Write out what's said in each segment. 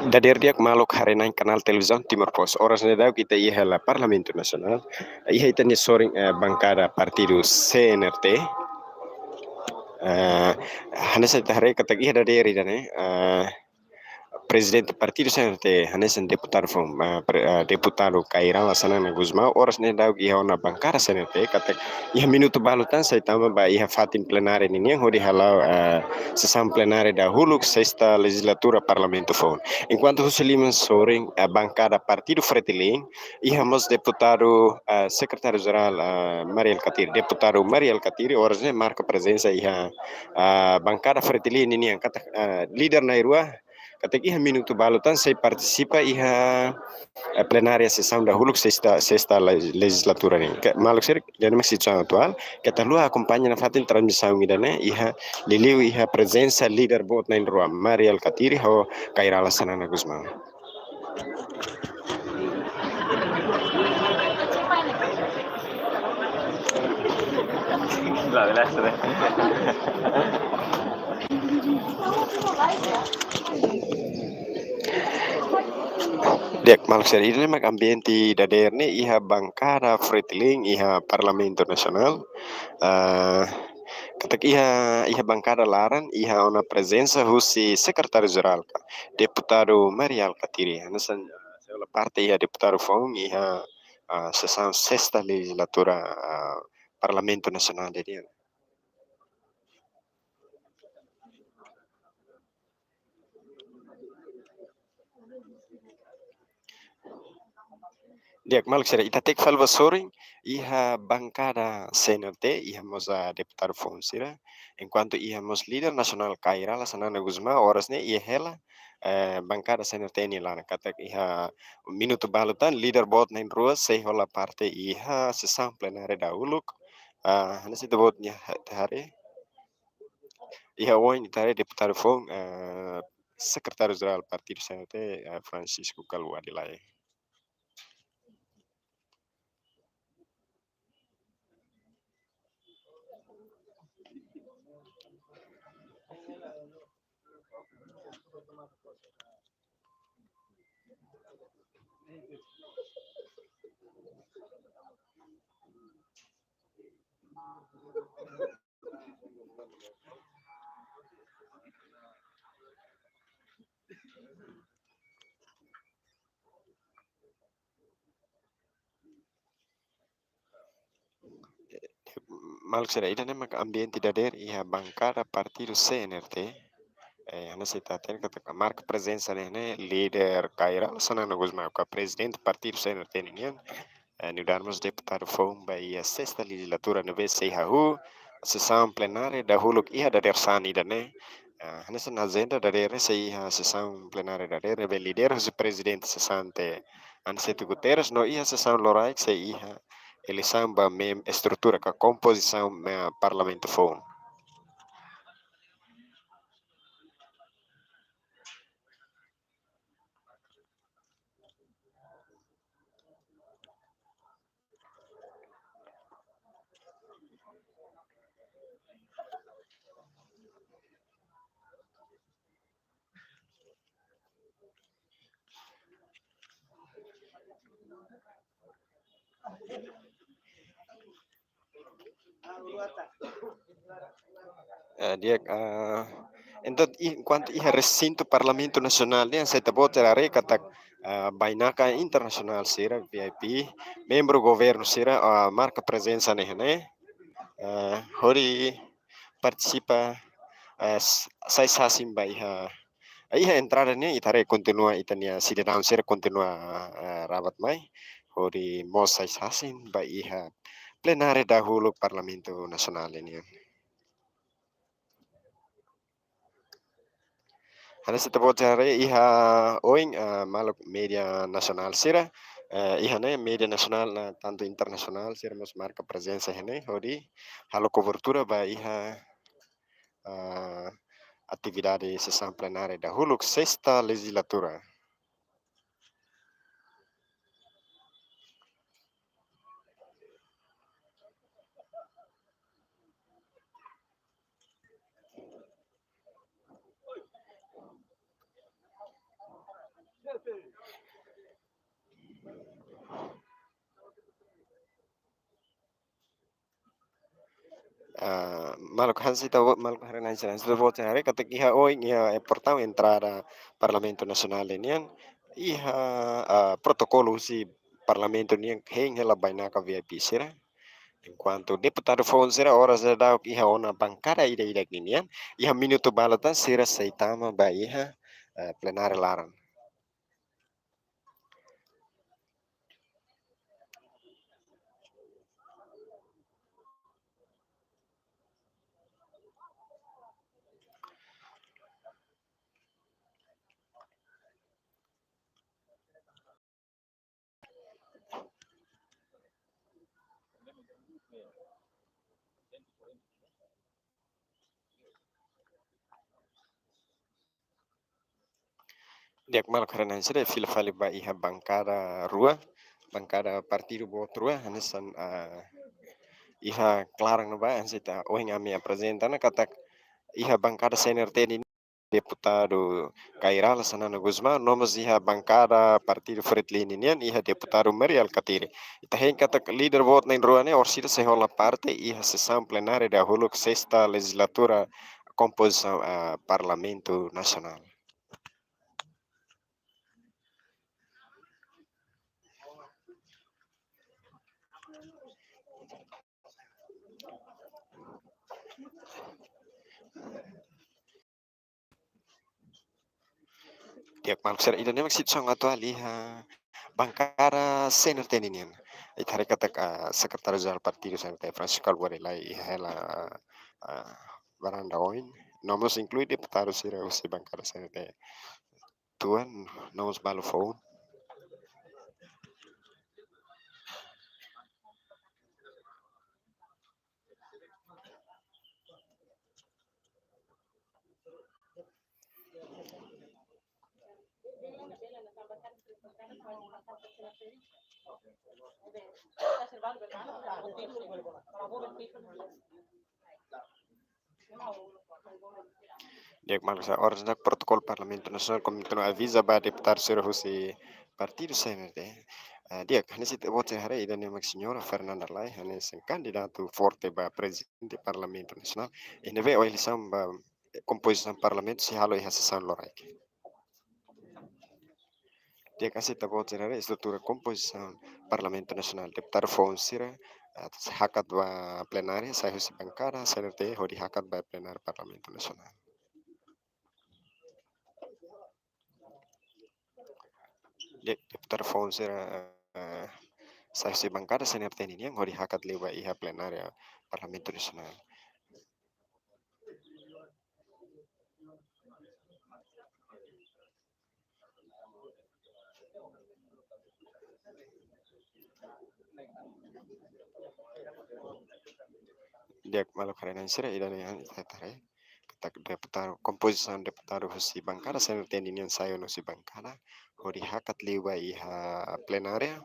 Dader dia maluk harenain kanal televisão Timor Pos. Horas nedau kita ia la Parlamento Nacional. Ia itani soring bancada partido CNRT. Hanesa tahre katak ia dader idane. Presidente partido CNRT Hanesa deputado deputado Cairão Lassanana Guzmão. Horas nedau ia na bancada CNRT katak ia minuto balutan sai tama ba ia fatin plenária ninguém hodi halau sessão plenária da Huluk sexta legislatura parlamento fon. Enquanto Hussein Soring a bancada partido Fretilin ia mas deputado secretário-geral Mariel Katiri, deputado Mariel Katiri horas ne marca presença ia bancada Fretilin ini yang kata líder na irua katek iha minuto balutan saya participa iha plenária sessão da Huluk sexta legislatura ni. Maluk ser jadi masih situação atual kita lu acompanha na fatin transmissão idane iha liliu iha presença líder bot na rua Mariel Katiri ho Cairão Lassanana Guzmão. Dek maluk ser ini mak ambiente dader ni iha bancada Fretilin iha Parlamento Nacional. Katak iha bancada laran iha ona presença husi secretário-geral deputado Mariel Katiri. Nasan segala parte iha deputado fong iha sessão sexta legislatura Parlamento Nacional dia. Diak maluk sera ita tek falva soring iha bancada CNRT iha moza deputado fonsira enquanto iha mos líder nacional Caira Lassanana Guzmão horas ne iha hela bancada CNRT ni lana katak iha minuto balutan líder bot na rua sei hola parte iha sessão plenária da Uluk nasi botnya hari iha oin tare deputado fong secretário-geral partido CNRT Francisco Calua Adilai. Maluk sera ida mak ambiente dader iha bancada partido CNRT ana sitaten kata marca presença né líder Caira Lassanana Guzmão ka presidente partido CNRT ninguém ni darmos deputado fom ba ia sexta legislatura na vez sei hahu sessão plenária da huluk iha dader sani dane ana sen agenda dader sei iha sessão plenária dader be líder o presidente sessante ana setu Guterres no iha sessão loraik sei iha eleição ba mem estrutura ka composição parlamento fom. Dia então enquanto ia recinto Parlamento Nacional dia saya tebot terare katak bainaka internasional sira VIP membro governo sira marca presença né hori participa sai sasim ba iha entrada ne itare continua itania cidadão sira continua rabat mai hori mos sai sasim ba iha plenária da hulu Parlamento Nacional ini. Hana sita botare iha oing maluk media nasional sira iha ne media nasional na tanto internasional sira mas marca presença hene hodi halo cobertura ba iha atividade sessão plenária da Huluk sexta legislatura. Maluk hansi tahu maluk hari nanti nanti vote hari kata iha oh iha portão entrada Parlamento Nacional ini yang iha protokolo si Parlamento ini yang heng hela bainaka VIP sira enquanto deputado fonsera horas da iha ona bancada ida ini yang iha minuto balatan sira seitama ba iha plenária laran. Diak mal karena sira fila fali ba iha bancada rua bancada partido bot rua hanesan iha clarang na ba ansita oing ami apresentana kata iha bancada senior teni deputado Kairal Sanana Guzmão, nomos iha bancada Partido Fretlin inian iha deputado Marial Katiri. Ita hen kata líder vote na ruane orsida se rola parte iha sessão plenária da huluk sexta legislatura composição Parlamento Nacional. Tiak mamsir ida nemak sit song atual iha bancada senior teninian. Ita hari kata sekretaris jenderal Partido Santai Francisco Alvarela iha la baranda oin. Nomos inclui deputado sira usi bancada senior tuan nomos balu phone. Diak malsa ordenak protokol Parlamento Nasional Komitmen avisa ba deputado sira usi Partido CNT. Diak hanis itu voce hari ida nemak Senhora Fernanda Lai hanis candidato forte ba presidente Parlamento Nasional. Ini ve oilisam ba composição Parlamento si halo iha sessão lorai. Dia kasih tahu cara estrutura composição Parlamento Nacional deputado Fonsira hakat ba plenária saya husi bancada CNT hodi hakat ba plenária Parlamento Nacional. Dia deputado Fonsira saya husi bancada CNT ini yang hodi hakat lewa iha plenária Parlamento Nacional. Dia malu karena sira ida yang tare tak deputado composição deputado husi bancada CNT ini yang saya husi bancada hodi hakat lewa iha plenária.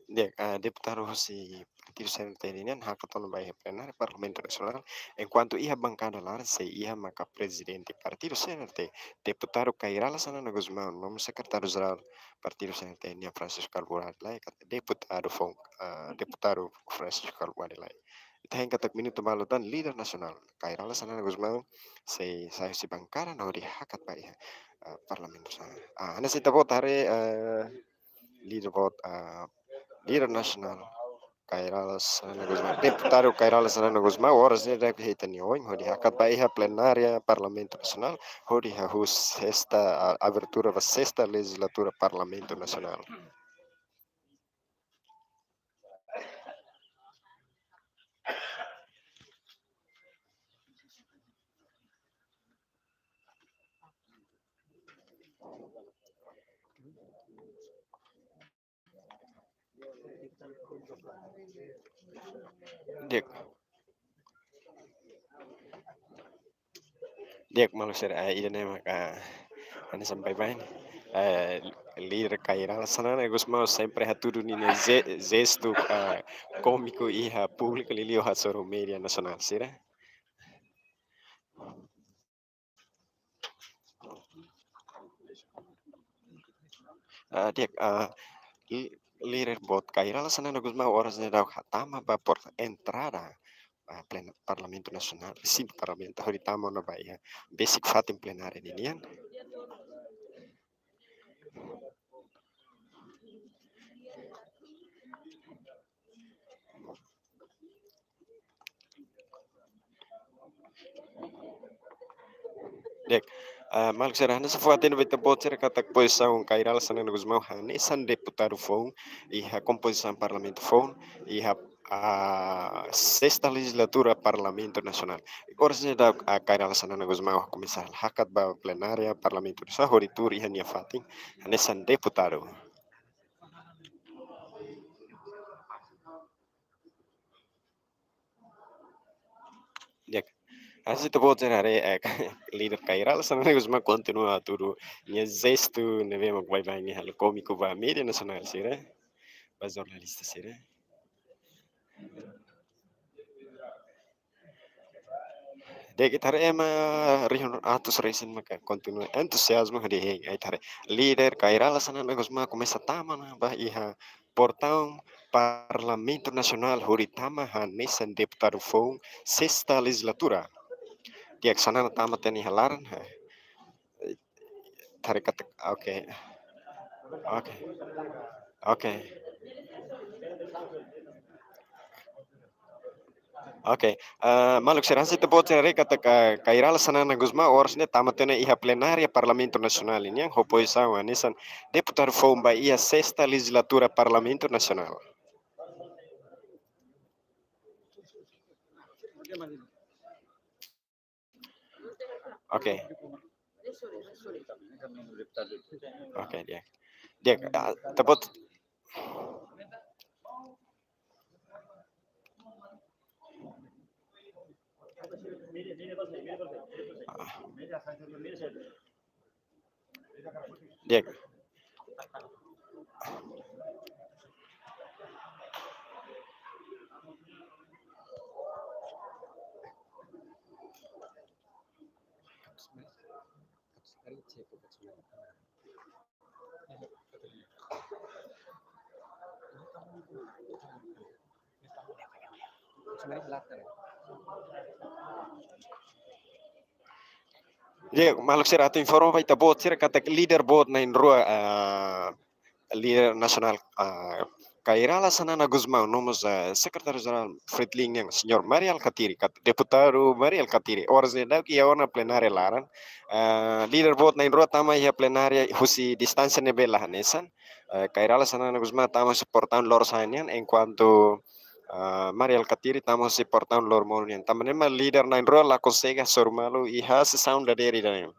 Dia deputado husi Partido Centennial hakaton by plenária Parlamento Nacional enquanto iha bancada lar se iha maka presidente Partido CNT deputado Cairala Sanana Guzmão nome secretário geral Partido Centennial Francisco Alvarado lá deputado deputado Francisco Alvarado lá Itahen katak minuto malutan líder nasional Cairala Sanana Guzmão se saya si bancada no di hakat ba iha Parlamento sana ana sita vote hari leader vote líder nasional Cairala Sanana Guzmão deputado Cairala Sanana Guzmão horas ni dak hitani oin hodi hakat ba iha plenária Parlamento Nacional hodi hus sexta abertura da sexta legislatura Parlamento Nacional. Dek dek malu ser ida nema Ana sampai bem. Líder Cairala Sanana Gusmão sempre ha tudo nini gesto cômico e ha público lili ha soro media nacional, sira? Diak, líder bot Cairala Sanana Gusmão horas de dau hatama ba por entrada a pleno Parlamento Nacional, sim Parlamento, horitama na Bahia, basic fatin plenária ninian. Dek, Malik serahana sa fuatin vai tabot sira katak posição Cairala Sanana Gusmão hanesan deputado fon e a composição parlamento fon e a sexta legislatura Parlamento Nacional. Ora se da a Cairala Sanana Gusmão começar hakat ba plenária Parlamento sa horitur e hanya fatin hanesan deputado. Dek, así te puedo tener líder Cairala Sanana Gusmão continua tudo nya gesto ne vemos vai ni hal cômico va mídia nacional sira. Ba jornalista sira. De gitar ema rihun atus resin maka continua entusiasmo hadi heng ai tare líder Cairala sana negos começa tama na bah iha portão Parlamento Nacional Huritama Hanesan deputado fong sexta legislatura. Tiak sana na tama teni halaran tare kata oke oke oke oke. Maluk serasi te bote re kata Cairala sana na Gusma orsne tama tene iha plenária Parlamento Nacional ini yang oposição Hanesan deputado fong ba iha sexta legislatura Parlamento Nacional. Oke, oke dia. Dia tepat. Dia. Dia maluk sira atu informa vai tabot sira kata leader bot na inrua líder nasional Cairala Sanana Guzmão, nomos secretário-geral Fredling yang senhor Maria Alcatiri, deputado Maria Alcatiri, horas de dag ia ona plenária laran, líder bot na inrua tama ia plenária husi distância nebela hanesan, Cairala Sanana Guzmão tama suportan lor sanian enquanto Maria Alcatiri tama suportan lor monian, tama nema líder na inrua la consegue sormalu iha se sound da deri dan.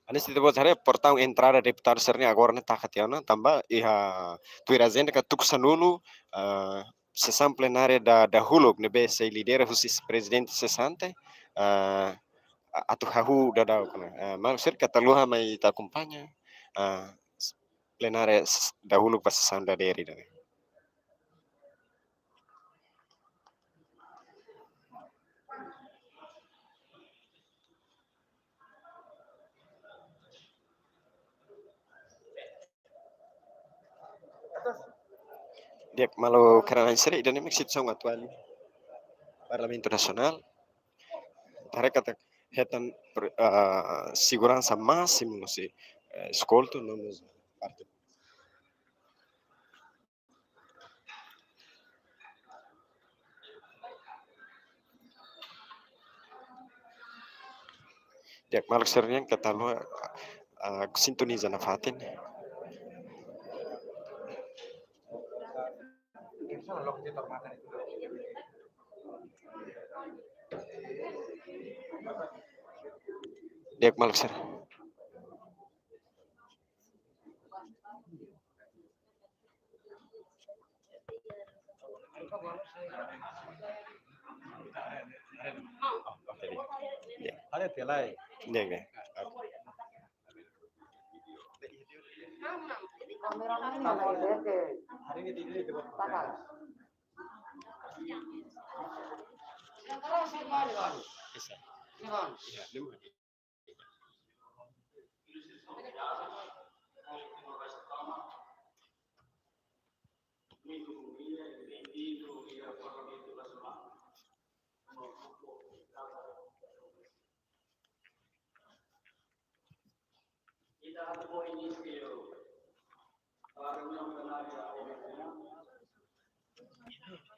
Antes de vos portão entrada deputado serni agora ne takatiana tamba iha tuirazenda ka tuksanulu sessão plenária da hulog ne be sei lidera husis presidente sessante atu hahu da kana mal ser kataluha mai ta kumpanya plenária da hulog pas sessão da deri da. Dia malu karena seri dan ini song atual Parlamento Nasional tare kata hetan segurança máximo no se escolto no nos parte. Dia malu serinya kata lu sintoniza na fatin. Dia malu ser. Oke. Iya, iya.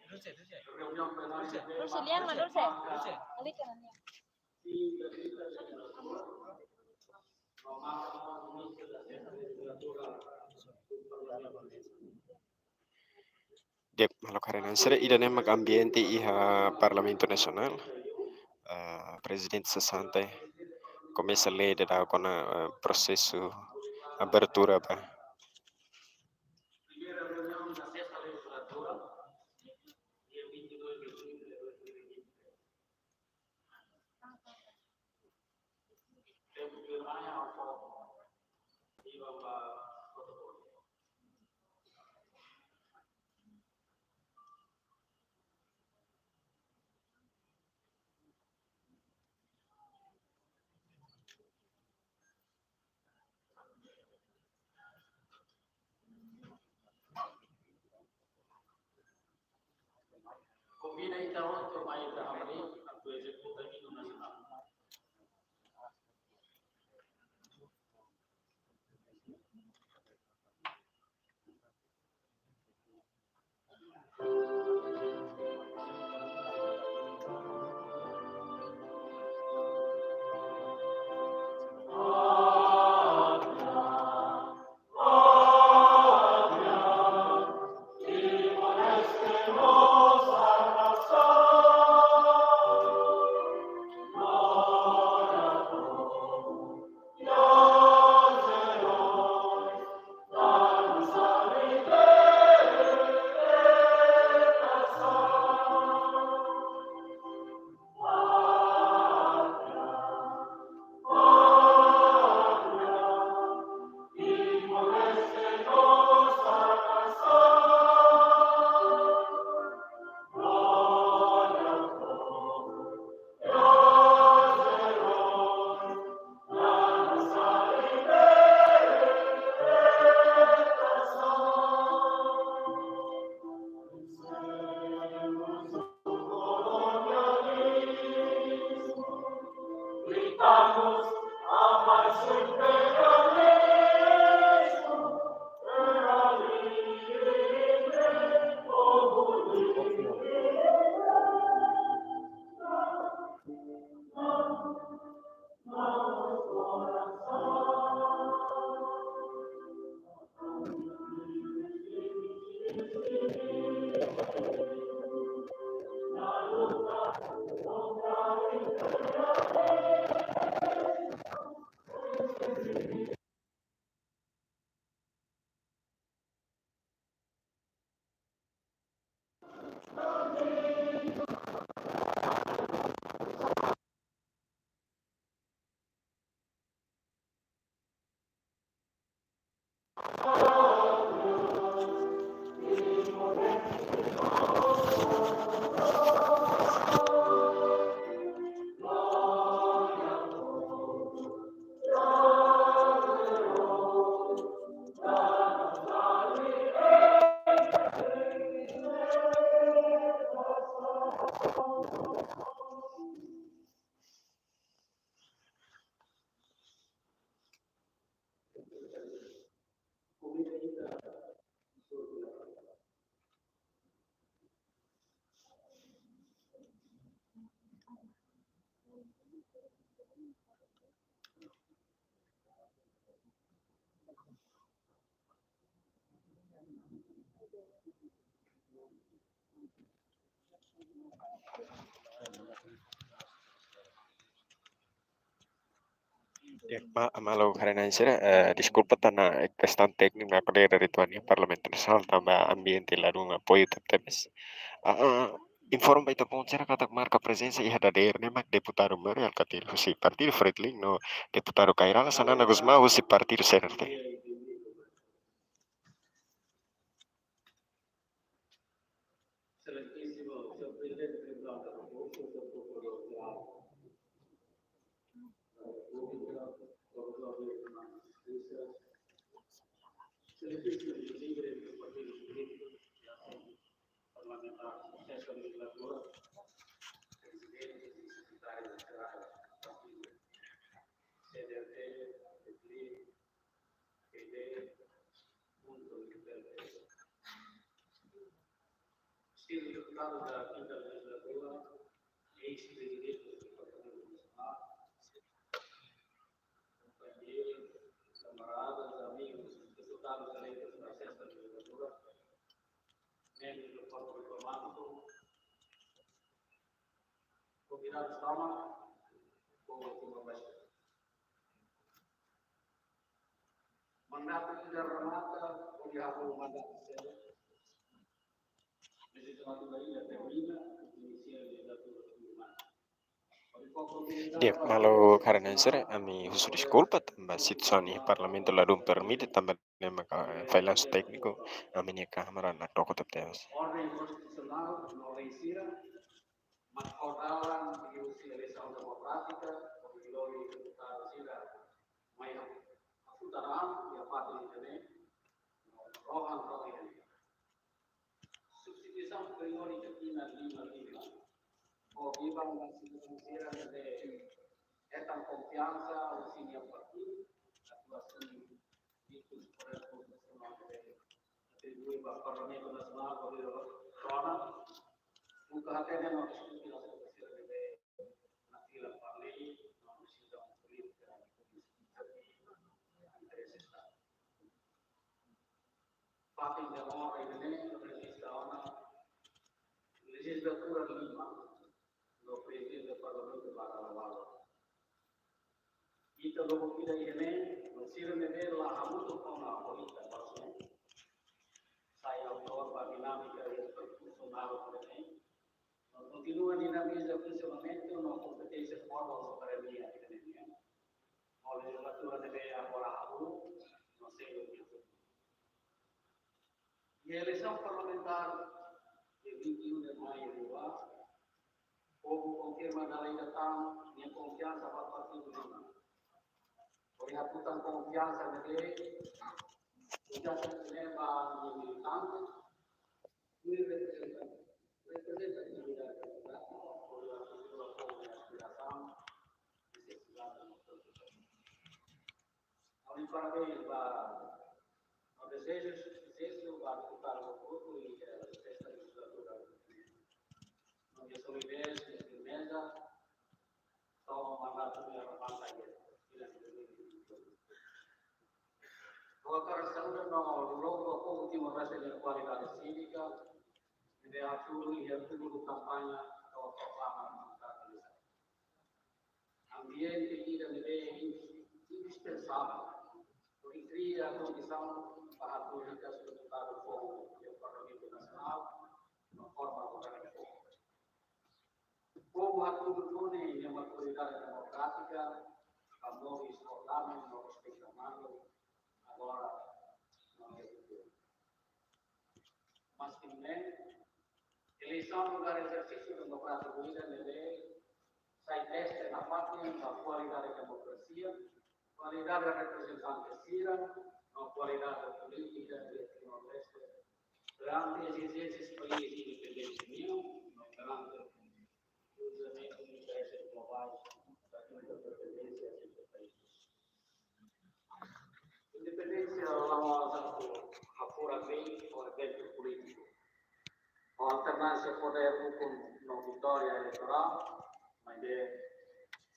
Dulce, liang ma dulce. Ali ka na. Dep malo karena sere ida nemak ambiente iha Parlamento Nasional. Presidente sessanta começa a ler da kona processo abertura ba. Malo karena sere disculpa tana questão técnica que era ritual Parlamento Nacional também ambiente lá num apoio temes. Informa ita ponchera katak marca presença e hadader né mak deputado Muriel katir husi partido Fredling no deputado Kairala Sanana Guzmão husi partido CNRT. Dia, malo karena sere ami husu desculpa tambah situazione Parlamento la non permite tambah nema freelance tecnico ami ne Câmara na toko teteus. Ordem constitucional não vencida, mas cortaram e a eleição democrática, o Milori deputado Sira, mas a Futarão e a parte de também, Rohan Rohan. Substituição superior e aqui na Lima, o Viva uma financeira de esta confiança, o senior partido, a atuação de por a constitucional atribui para o Parlamento Nacional, o Rona, nunca até não discutir a situação de na fila para lei, não decisão política, interesse Estado. Fato de honra e de registra a legislatura Lima, no presidente do Parlamento Baralavalo. Ita logo kira ini, sira nebe la hamutu kona polita pasne. Saya autor ba dinamika institucional por aí. Continua dinamiza funcionamento no competência forma soberania academia. A legislatura deve agora no sei o que. E a eleição parlamentar de 21 de maio do ano, houve confirma da lei da TAM minha confiança para o Partido Lima. Olha, tutta confianza nelle già si leva i militanti, lui rappresenta il livello con la figura come aspirazione, necessità del nostro sociale. A un parabéns para o desejo sucesso para ocupar o grupo e a sexta legislatura. Não é solidez, firmeza, só um mandato de arrependimento. Voltar saúde no logo com última vez de qualidade cívica, de aturo e aturo campanha do programa de ambiente que é indispensável, porque cria a condição para a política sustentável do fogo do Parlamento Nacional, na forma orgânica. Como a tudo une a maturidade democrática, a novos orgânicos, novos espectadores, agora não é futuro. Mas também, eleição no lugar exercício democrático deve sai teste na pátria da qualidade da democracia, qualidade da representante cira, a qualidade política de Timor-Leste, perante as exigências países independentes meu, perante o usamento de interesses globais da interdependência entre países. Independência lá a fora bem ou dentro político. A alternância poder com vitória eleitoral, mas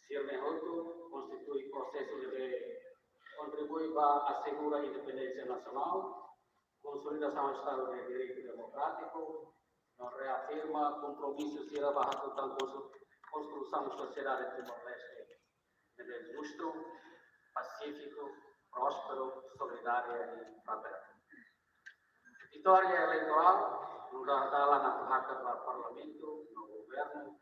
firme outro constitui processo de contribuir para assegurar a independência nacional, consolidação do Estado de Direito Democrático, nos reafirma compromissos e abarra tanto construção da sociedade Timor-Leste de justo, pacífico, próspero, solidária e fraterna. Vitória eleitoral mudar dalam a hak do parlamento, no governo,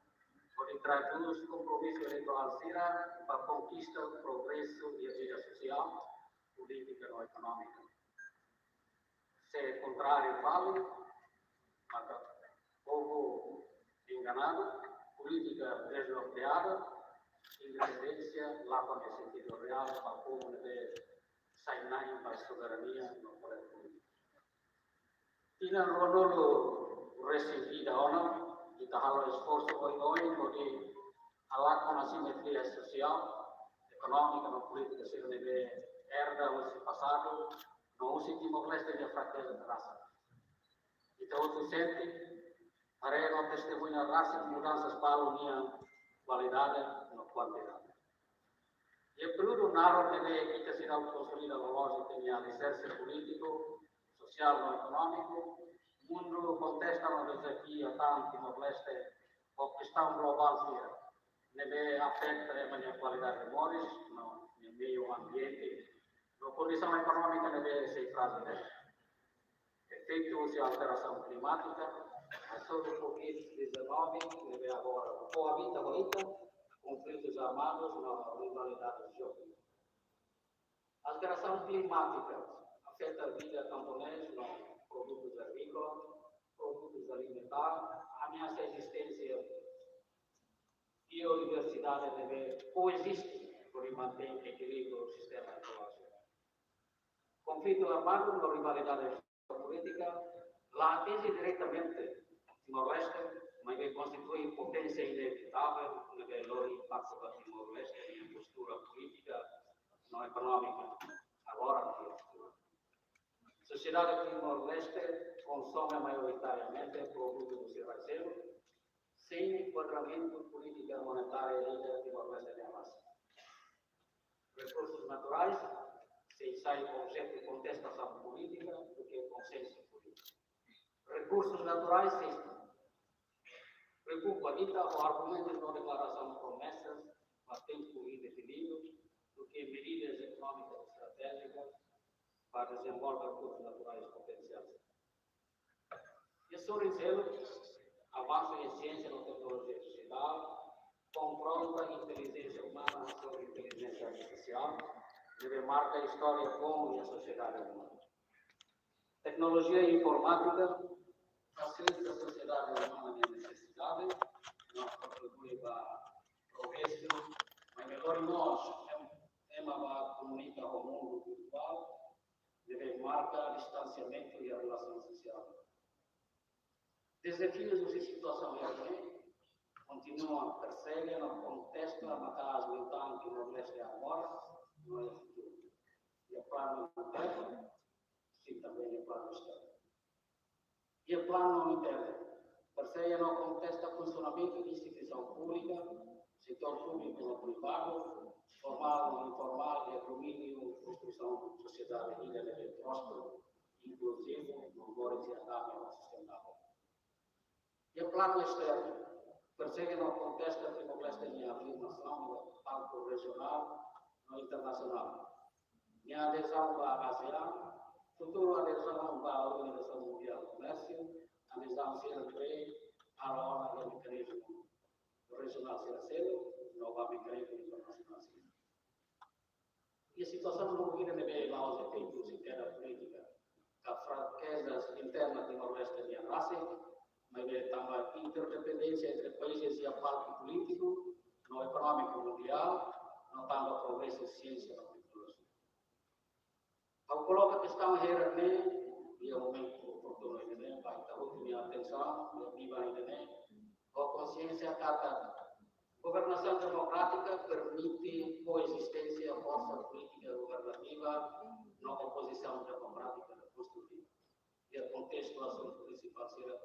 onde traduz compromisso eleitoral será para a conquista do progresso e a vida social, política e econômica. Se é contrário, vale, mata povo enganado, política desbloqueada, independência, lá com o sentido real, para o povo de sair para a soberania no poder político. Tina Ronaldo recebida ona, di tahalo esforço ongoing, onde alak com a simetria social, econômica, no política, se não deve herda o passado, não usa Timor-Leste de fraqueza de raça. Então, tu sente, para não testemunhar raça de mudanças para a união, qualidade e quantidade. E o período narro que kita se consolida a lógica de alicerce político, social e econômico, mundo contesta no desafio tanto Timor-Leste ou questão global deve afeta a minha qualidade de modos, no meio ambiente, na condição econômica deve ser frase dela. Efeito de alteração climática, a sobre o Covid-19 deve agora coabita bonita, conflitos armados na rivalidade geopolítica. A alteração climática afeta a vida camponesa, produtos agrícolas, produtos alimentares, ameaça a existência, biodiversidade deve coexistir para manter equilíbrio do sistema ecológico. Conflito armado na rivalidade política, lá atinge diretamente Timor-Leste, mas que constitui potência inevitável no valor impacto para Timor-Leste em postura política, não econômica, agora que a sociedade de Timor-Leste consome maioritariamente produtos do seu parceiro, sem enquadramento política monetária de Timor-Leste de Amásia. Recursos naturais se sai objeto de contestação política do que consenso político. Recursos naturais se preocupa o argumento de não declaração de promessas a tempo indefinido do que medidas econômicas estratégicas para desenvolver recursos naturais potenciais. E sobre isso, avanço em ciência e tecnologia digital, confronta a inteligência humana sobre a inteligência artificial, deve marcar a história com a sociedade humana. Tecnologia informática facilita a sociedade humana de necessidade, não contribui para o progresso, mas melhor nós, para comunicar o mundo virtual, deve marcar o distanciamento e a relação social. Desafios e situações continuam a perseguir no contexto da matar militante que no leste agora, no é futuro. E o plano interno, sim, também é plano externo. E o plano interno persegue no contexto do funcionamento de instituição pública, setor público no privado, formal e informal, e economia, construção de sociedade líder e próspero, inclusivo, no valores e adável sustentável. E o plano externo persegue no contexto da Timor-Leste de afirmação do palco regional e internacional. Minha adesão à ASEAN, futuro adesão à Organização Mundial do Comércio, adesão sempre à ONU e mecanismo regional financeiro, novo mecanismo internacional. E a situação envolvida deve lá os efeitos internos política, as fraquezas internas de Timor-Leste de Arásia, mas também interdependência entre países e a palco político, no econômico mundial, notando o progresso de ciência e tecnologia. Ao colocar a questão hierarquia, e o momento oportuno ainda, vai estar última atenção, e viva ainda, a consciência cata. Governação democrática permite coexistência força política governativa na oposição democrática construtiva. E o contexto do assunto principal será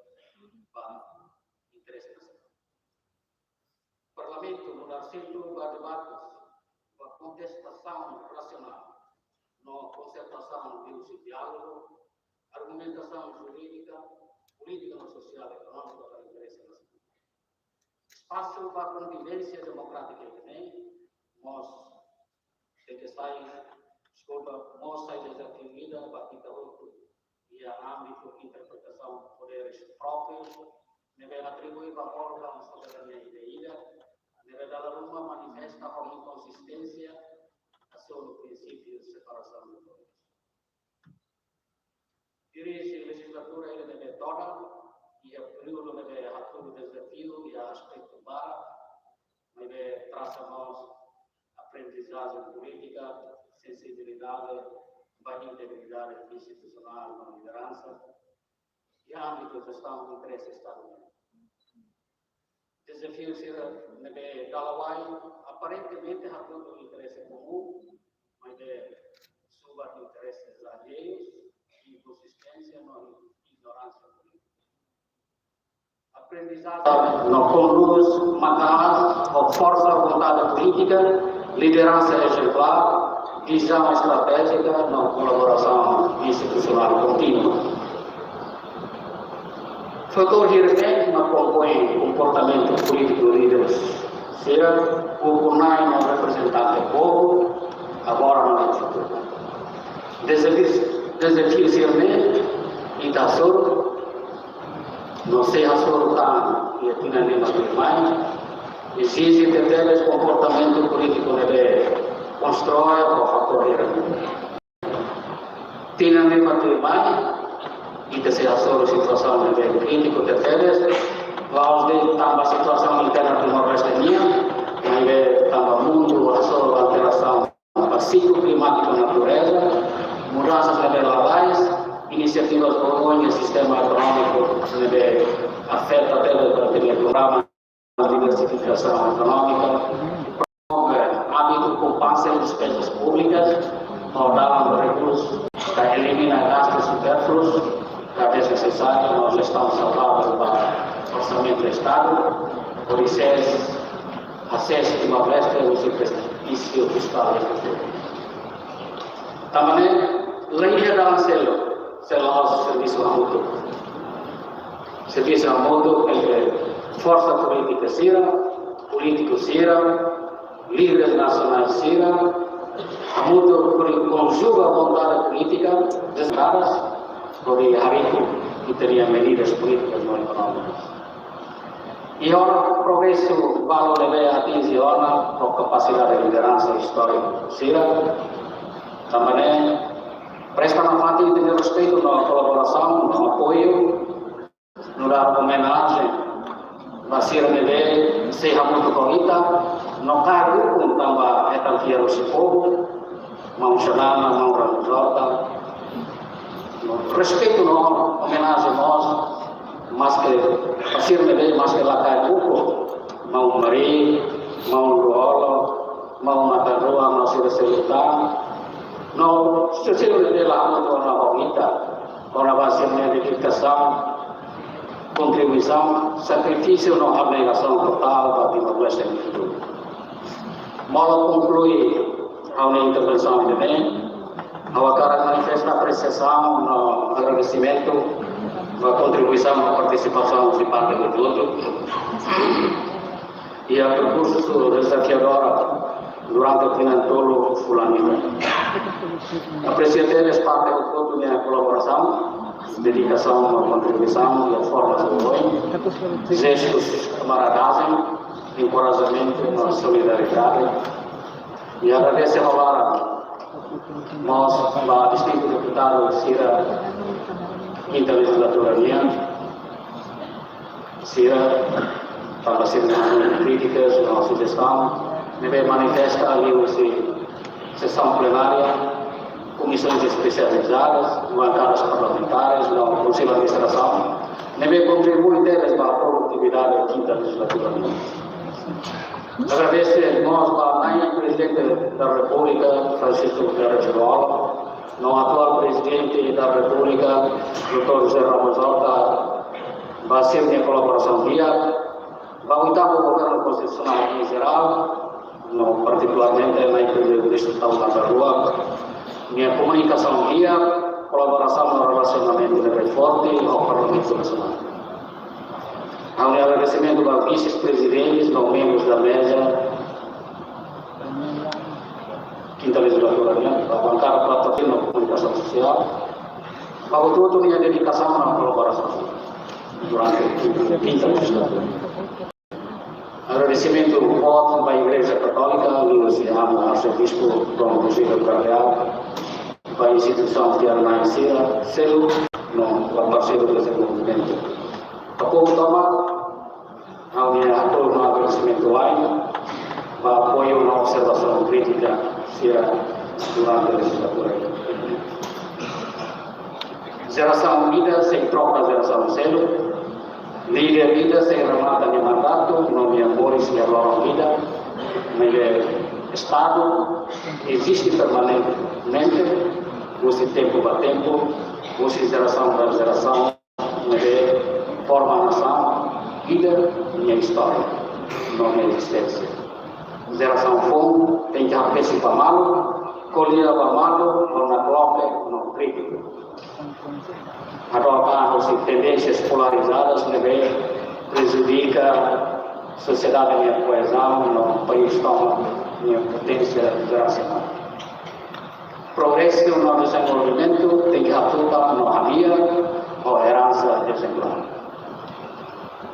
para interesse nacional. O Parlamento no dar centro a debates, a contestação racional, na concertação de diálogo, argumentação jurídica, política social e econômica para interesse nacional. Espaço para a convivência democrática que tem, nós tem que sair, desculpa, nós saímos da vida para que outro e e a âmbito de interpretação de poderes próprios, deve atribuir a órgãos soberania e de ilha, deve dar uma manifesta ou inconsistência a seu princípio de separação de poderes. Dirige a legislatura ele deve toda e o período deve atuar o desafio e a aspecto bar, deve traçar-nos aprendizagem política, sensibilidade, para integridade institucional na liderança e âmbito de gestão de interesse estado. Desafio ser nebe dalawai aparentemente hatu interesse comum, mas de suba interesses alheios, inconsistência na ignorância política. Aprendizagem não conduz, matar ou força a vontade política, liderança exemplar, visão estratégica na colaboração institucional contínua. Fator dirigente não compõe comportamento político de líderes. Seja o Unai não representante do povo, agora não é futuro. Desafio ser e da soro, não seja soro tan e aqui na lima do mais, exige que teres comportamento político deve constrói o fator dirigente. Tinha lima do mais, e que seja sobre situação de crítico de teres, vamos de também situação interna do Nordeste, mas também mundo, a sua alteração do ciclo climático da natureza, mudanças globais, iniciativas do sistema econômico que afeta o programa de diversificação econômica, promove hábito poupança em despesas públicas, modalando recursos para eliminar gastos supérfluos, cada vez necessário, nós estamos saudáveis para o orçamento do Estado, por isso acesso de uma vez pelo exercício fiscal e futuro. Também, lei de arancelo, nosso serviço mútuo. Serviço mútuo entre força política CIRA, políticos CIRA, líderes nacionais CIRA, mútuo conjuga a vontade política das caras, por Harico, que teria medidas políticas não econômicas. E ora, progresso valor deve atingir ora com capacidade de liderança histórica CIRA, também presta na parte de respeito na colaboração, no apoio, no dar homenagem, na CIRA deve ser muito corrida, no cargo, como também é tanto o seu povo, mão chanana, mão ramujota, respeito não, homenagem a nós, mas que a CIRA deve mais que lá cai pouco, mão Maria, mão Luola, mão Natarua, mão CIRA Celutar, não, se você não der lá muito na bonita, com a base de dedicação, contribuição, sacrifício, não abnegação total para Timor-Leste no futuro. Mola conclui a minha intervenção de bem, ao cara manifesta apreciação, no agradecimento, na contribuição, na participação de parte do todo, e a percurso desafiador durante o Pinantolo Fulanino. Apreciateres parte do todo da colaboração, dedicação à contribuição e a formas de apoio, gestos de camaradagem, encorajamento na solidariedade, e agradeço a nós, a distinto deputado CIRA, quinta legislatura minha, CIRA, para fazer críticas, na sugestão, deve manifestar ali sessão plenária, comissões especializadas, bancadas parlamentares, na Conselho de Administração, deve contribuir deles para a produtividade da quinta legislatura. Agradeço nós, o Presidente da República, Francisco Guterres João, no atual Presidente da República, Dr. José Ramos Horta, vai ser minha colaboração via, vai o oitavo Governo Constitucional em geral, particularmente na empresa do Estado da Rua, minha comunicação via, colaboração no relacionamento de forte ao Parlamento Nacional. Há um agradecimento aos vice-presidentes, aos membros da mesa, quinta legislatura, a bancada plataforma de comunicação social, Bahwa tudo minha dedicação na colaboração durante a quinta legislatura. Agradecimento forte para a Igreja Católica, Universidade Arcebispo Dom Rogério Cardeal, para a instituição que armazencia selo no parceiro do desenvolvimento. A povo toma, a minha ator no agradecimento lá, para apoio na observação crítica durante a legislatura. Geração unida sem troca, geração selo. Líder vida sem remata de mandato, nome amores e agora vida, no Estado, existe permanentemente, use tempo para tempo, use geração para geração, forma a nação, vida e história, não é existência. Geração fome, tem que apreciar para malo, colher para malo, não na coloque, não crítico. Adotando tendências polarizadas que prejudica a sociedade e a coesão no país toma minha potência geracional. Progresso no desenvolvimento tem que atuar no havia ou herança exemplar.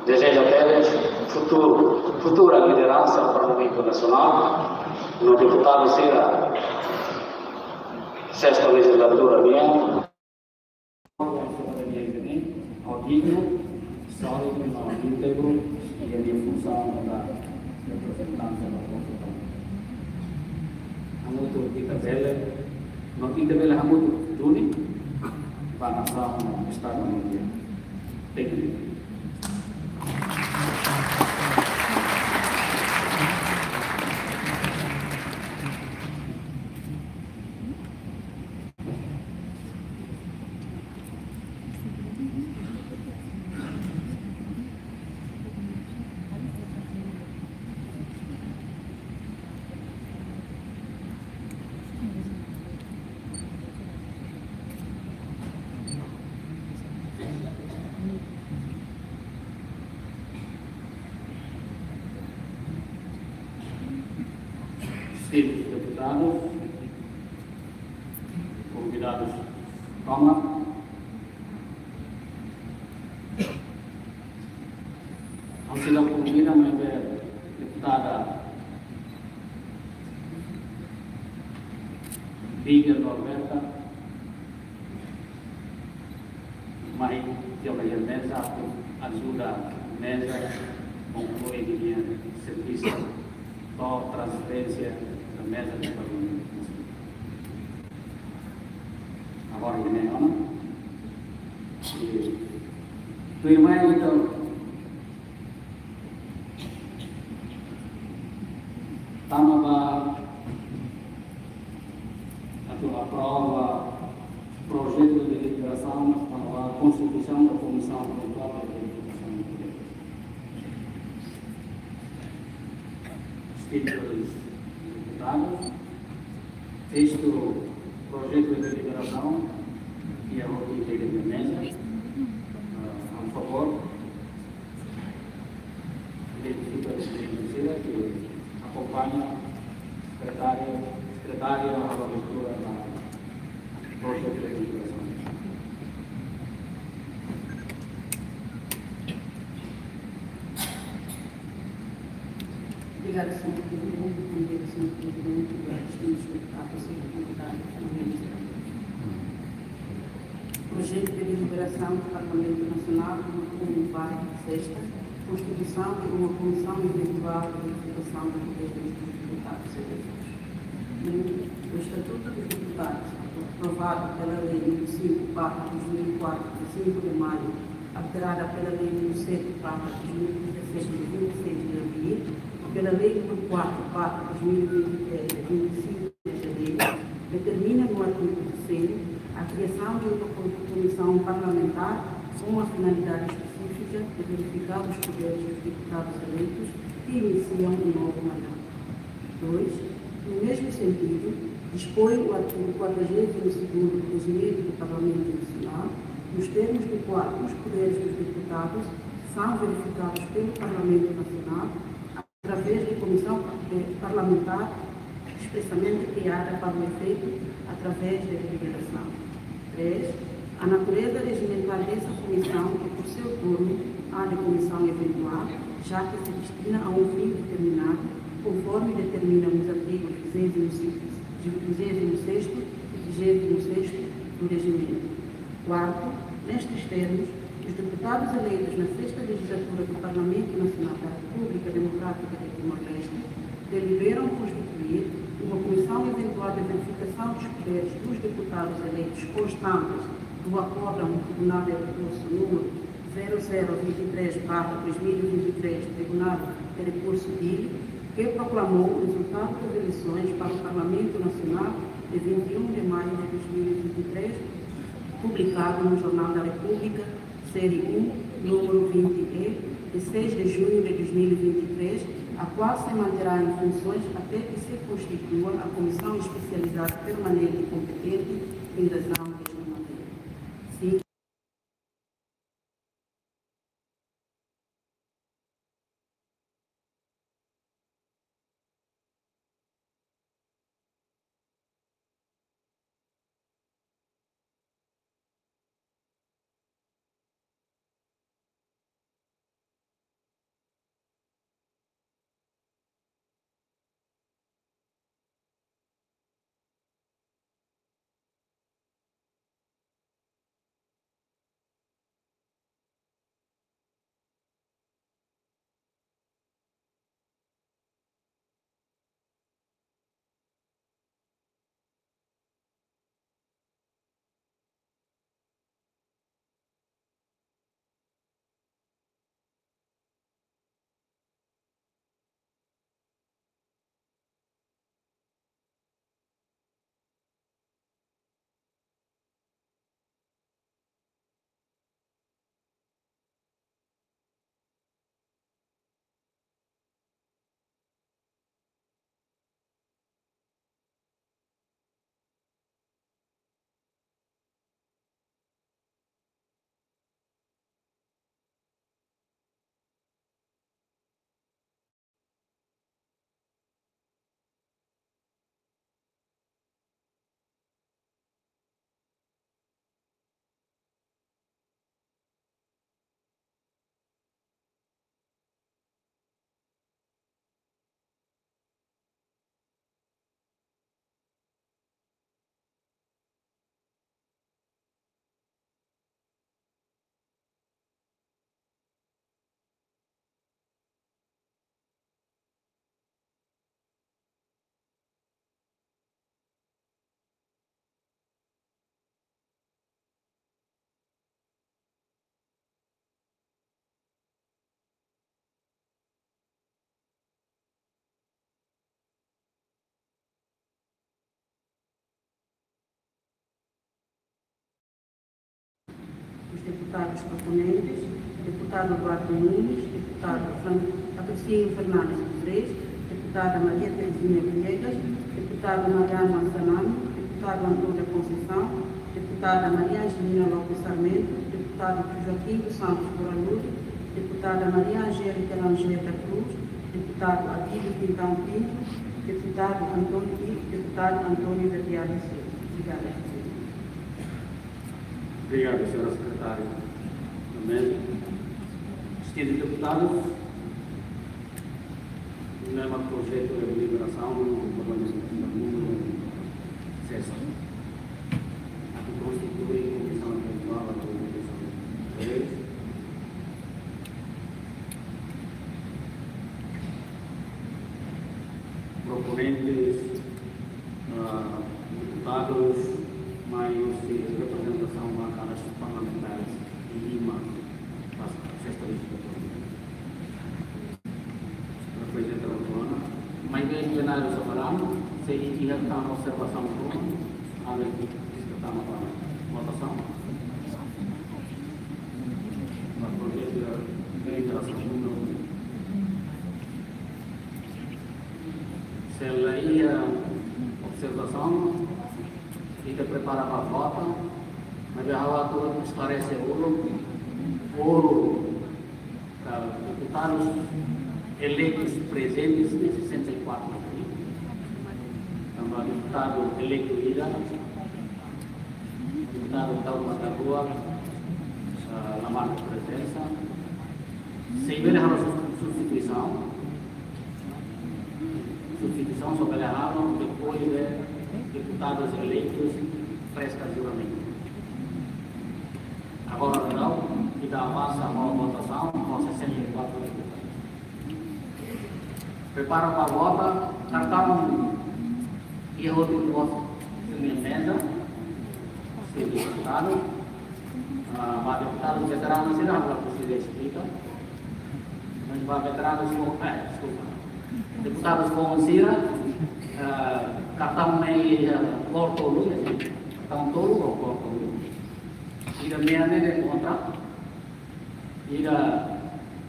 Desejo a eles futura liderança para o Parlamento Nacional, no deputado Cira, sexta legislatura minha, digno, sólido, íntegro e em função da representância da população. Hamutu Itabele, no Itabele Hamutu Duni, para a nação no Estado Mundial. Técnico. Sim, deputados, convidados, Câmara. Ang silang pumila may deputada Bigel Norberta, may Diomayer Mesa, ajuda Mesa, conclui minha serviço de transferência da mesa do Parlamento. Agora, né, tua irmã, então, estava a prova projeto de deliberação para a constituição da Comissão Controle da Educação do Poder. Títulos deputados, este projeto de deliberação e a outra integra da mesa, a favor, identifica a presidência que acompanha secretário à leitura do projeto de deliberação. Obrigada, Sr. Presidente. Bom dia, Sr. Presidente. Distintos deputados e deputadas. Projeto de deliberação do Parlamento Nacional no parte sexta, constituição de uma comissão individual de verificação do poder dos deputados eleitos. O Estatuto dos Deputados, aprovado pela Lei nº 5/2004, de 5 de maio, alterada pela Lei nº 7/2016, de 26 de abril, pela Lei nº 4/2023, de 25 de janeiro, determina no artigo 3º a criação de uma comissão parlamentar com uma finalidade específica de verificar os poderes dos deputados eleitos que iniciam um novo mandato. 2. No mesmo sentido, dispõe o artigo 42º do Regimento do Parlamento Nacional, nos termos do qual os poderes dos deputados são verificados pelo Parlamento Nacional através de comissão parlamentar expressamente criada para o efeito através da deliberação. 3. A natureza regimental dessa comissão é, por seu turno, a de comissão eventual, já que se destina a um fim determinado, conforme determinam os artigos 26º e 26º do regimento. Quarto, nestes termos, os deputados eleitos na sexta legislatura do Parlamento Nacional da República Democrática de Timor-Leste deliberam constituir uma comissão eventual de verificação dos poderes dos deputados eleitos constantes do acórdão do Tribunal de Recurso número 0023/2023, Tribunal de Recurso DIL, que proclamou o resultado das eleições para o Parlamento Nacional de 21 de maio de 2023, publicado no Jornal da República, série 1, número 20E, de 6 de junho de 2023, a qual se manterá em funções até que se constitua a Comissão Especializada Permanente e Competente em razão desta matéria. Sim. Os deputados proponentes, deputado Eduardo Nunes, deputado Patrocínio Fernandes Rodrigues, deputada Maria Terezinha Viegas, deputado Mariano Ansanami, deputado Antônio Conceição, deputada Maria Angelina Lopes Sarmento, deputado Joaquim dos Santos Boralhudo, deputada Maria Angélica Langeta Cruz, deputado Adílio Quintão Pinto, deputado Antônio Verdiado Silva. Obrigada. Obrigado, senhora secretária. Amém. Estimados deputados, o tema do projeto de deliberação do número 6, que constitui a Comissão Eventual da Comissão 3, proponentes, deputados, mais representação bancárias parlamentares em Lima, para a sexta legislatura. Presidente da Zona, mas bem plenário soberano, se tiver uma observação comum, a ver que discutamos para a votação. Na projeto de deliberação número 1. Se leia observação, e que prepara para a vota, mas a relatora esclarece o deputados eleitos presentes de 64 aqui. Então, o deputado eleito Ira, deputado Tauro Matarrua, na marca de presença. Se ele harus substituição sobre ele depois de deputados eleitos presta juramento. Agora não, e dá avança a votação com 64 deputados. Prepara para a vota, cartão e outro voto de emenda, se deputado, para deputados veteranos e não, para se explica. Mas para veteranos, desculpa. Deputados com Cira, cartão meio cor tolo, cartão tolo ou cor tolo. Ida meia de contra, ida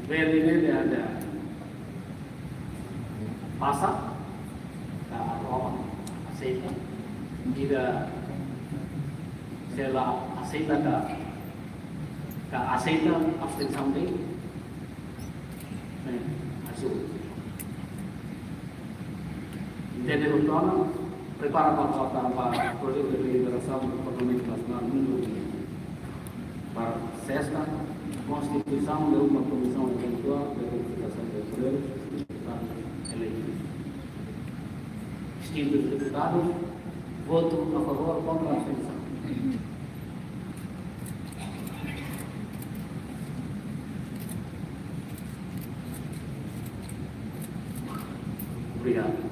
verde de ada passa, aprova, aceita, ida se ela aceita que aceita a abstenção dele, azul. Entender o plano, prepara para votar para o projeto de deliberação do Parlamento Nacional número 1. Para sexta, constituição de uma comissão eventual de verificação de poderes dos deputados eleitos. Distintos deputados, voto a favor, contra a abstenção. Obrigado.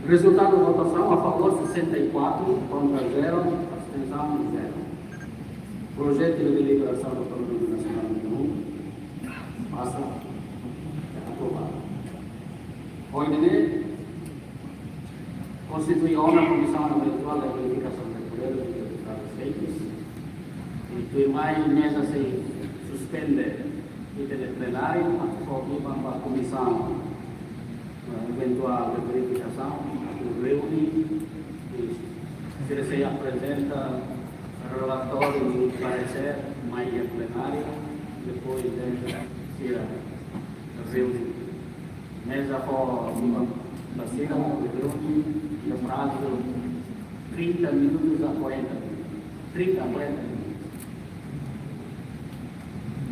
Resultado da votação: a favor 64, contra 0, abstenção 0. Projeto de deliberação do Parlamento Nacional número 1 passa aprovado. Ordem constitui a comissão eventual de verificação de poderes dos deputados eleitos. E mais mesa se suspende de plenário, para a comissão eventual de verificação, reúne, se se apresenta relatório e parecer, mais em plenário, depois se reúne. Mesa for vacina, reúne, no prazo 30 minutos a 40 minutos. 30 a 40 minutos.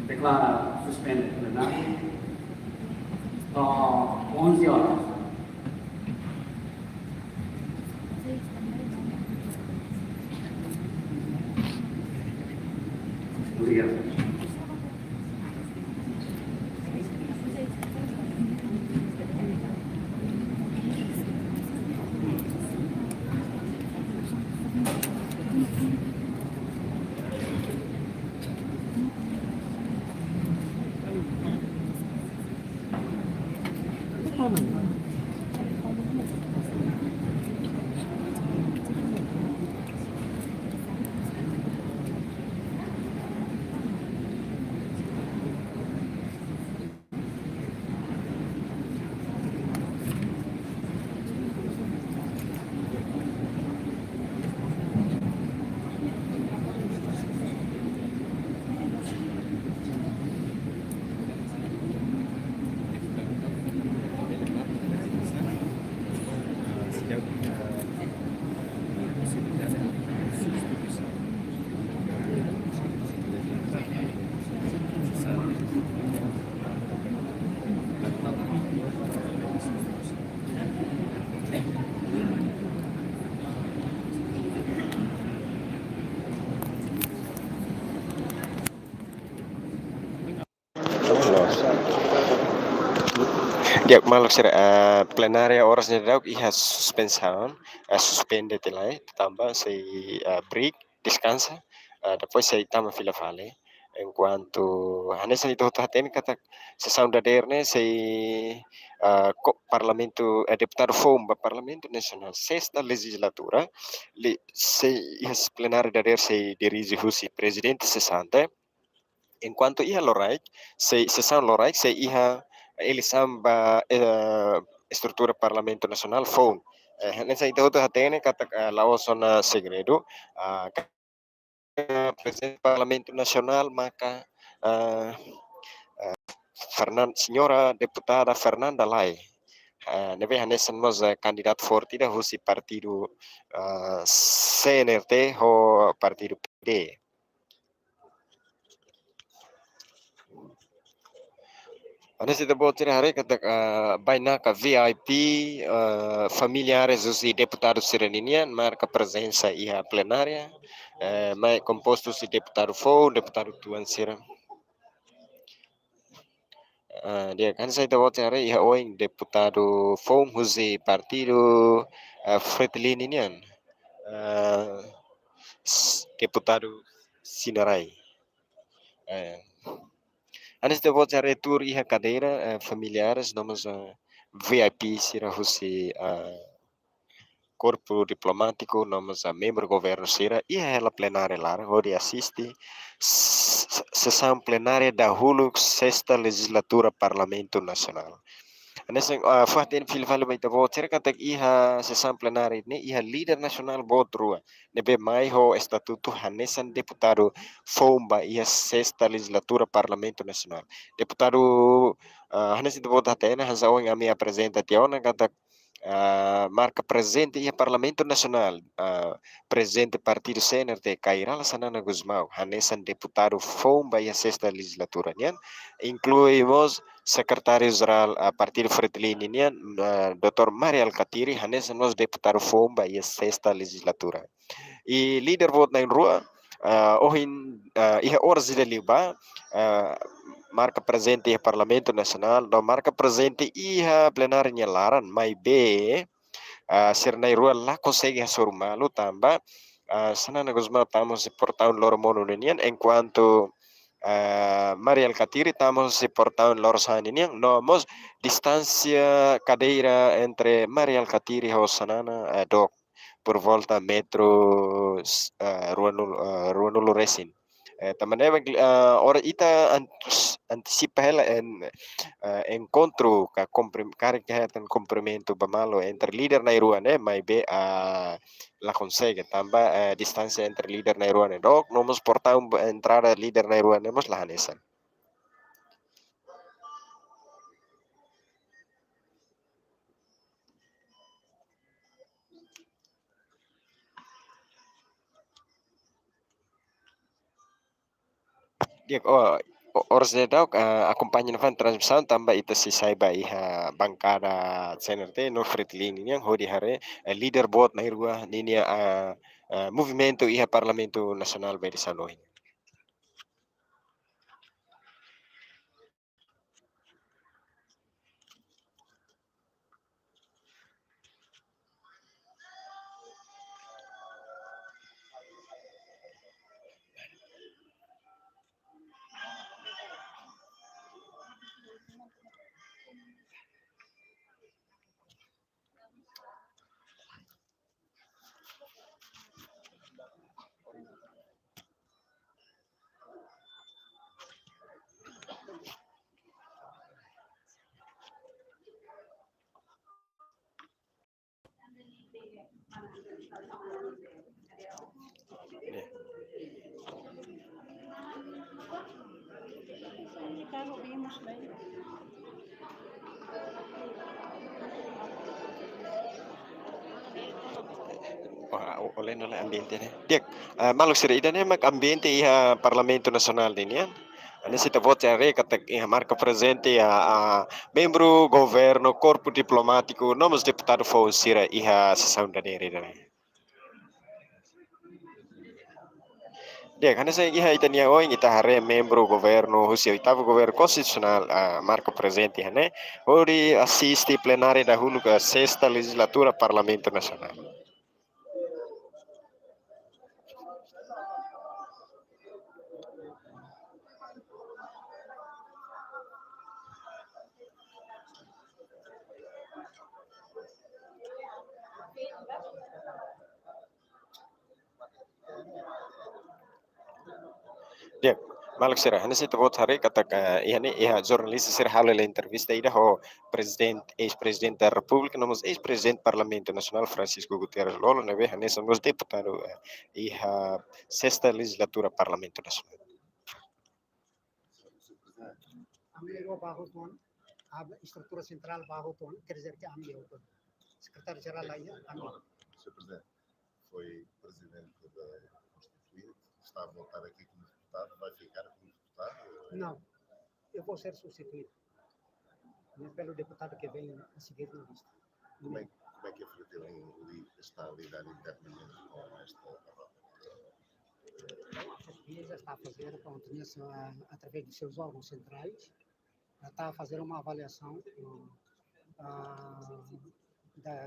Declara suspende o plenário. 11 horas. Obrigado. Dia maluk sir plenária horas de daug iha suspensão, suspende tilai, tambah sei break, descansa, depois sei tama fila fale. Enquanto hanessa itu haten kata sessão da derne sei parlamento deputado FOM Parlamento Nacional sexta legislatura sei iha plenária da der sei dirige husi presidente sessante. Enquanto iha loraik, sessão loraik sei iha ele samba estrutura Parlamento Nacional FON. Nessa itu hatene kata laoson segredo Presidente Parlamento Nasional, maka uh, Senhora Deputada Fernanda Lai. Neve hanesan nós candidato forte da Rússia partido CNRT ou partido PD. Nesse debate hari kata banyak VIP familiares dos deputados serenian marca presença ia plenária, mais compostos de deputado Fou, deputado Tuan Sira. Dia kan saya debate hari ia oing deputado Fou husi partido Fretilinian, deputado Sinarai. Antes de voltar a tour e a cadeira familiares, nós VIP será você corpo diplomático, nós a membro do governo será e ela plenária lá, onde assiste sessão plenária da Hulu sexta legislatura Parlamento Nacional. Nessa fatin filfal baita voter katak iha sessão plenária ini iha líder nasional bot rua nebe mai ho estatuto hanesan deputado fomba iha sexta legislatura Parlamento Nacional. Deputado hanesan deputado hatena hansa oing ami apresenta tiona katak marca presente iha Parlamento Nacional, presidente partido CNRT Kairal Sanana Guzmão, hanesan deputado fomba iha sexta legislatura nian, incluímos secretário-geral Partido Fretilin ini Dr. Maria Alcatiri hanesan nós deputado fomba iha sexta legislatura. E líder voto na rua ohin iha horas de liba marca presente iha Parlamento Nacional, do marca presente iha plenária laran mai be ser na rua lá consegue surmalo tambah Sanana Guzmão estamos portando lor mono ninian enquanto Maria Alcatiri estamos portando lor saninian nomos distância cadeira entre Maria Alcatiri e Sanana dok por volta metro Ruanulo Resin. Também ora ita antecipa ela encontro que cumprimento bamalo entre líder na rua né, mas be la consegue tambah distância entre líder na rua né, dok nomos portar entrada líder na rua né, mos la hanesan. Dia horas de dau acompanhan transmissão tambah ita si saiba iha bancada CNRT no Fretilin ini yang hodi hare líder bot na rua nini movimento iha Parlamento Nacional beri Sanohi. Oleh nolai ambiente ne. Dia maluk sira ida ne mak ambiente iha Parlamento Nacional ini ya. Ane sita voce are katak iha marca presente membro governo corpo diplomático nomos deputado fo sira iha sessão da dere dane. Dia karena saya iha itania oing ita hare membro governo husi oitavo governo constitucional marca presente hane ori assisti plenária da hulu ke sexta legislatura Parlamento Nacional. Dia Malak sira, hana sita bot hari kata ihani iha jurnalis sir halal entrevista ida ho ex-presidente da República, nomos ex-presidente Parlamento Nacional Francisco Gutierrez Lolo, neve hane somos deputado iha sexta legislatura Parlamento Nacional. Amigo Bahutuan, a estrutura central Bahutuan, quer dizer que amigo, secretário-geral lá, amigo. Sr. Presidente, foi presidente da Constituinte, está a voltar aqui como deputado, vai ficar como deputado? Não, eu vou ser substituído pelo deputado que vem a seguir na lista. Como é que a Fratelli está a lidar internamente com esta derrota? A FIES está a fazer, através dos seus órgãos centrais, está a fazer uma avaliação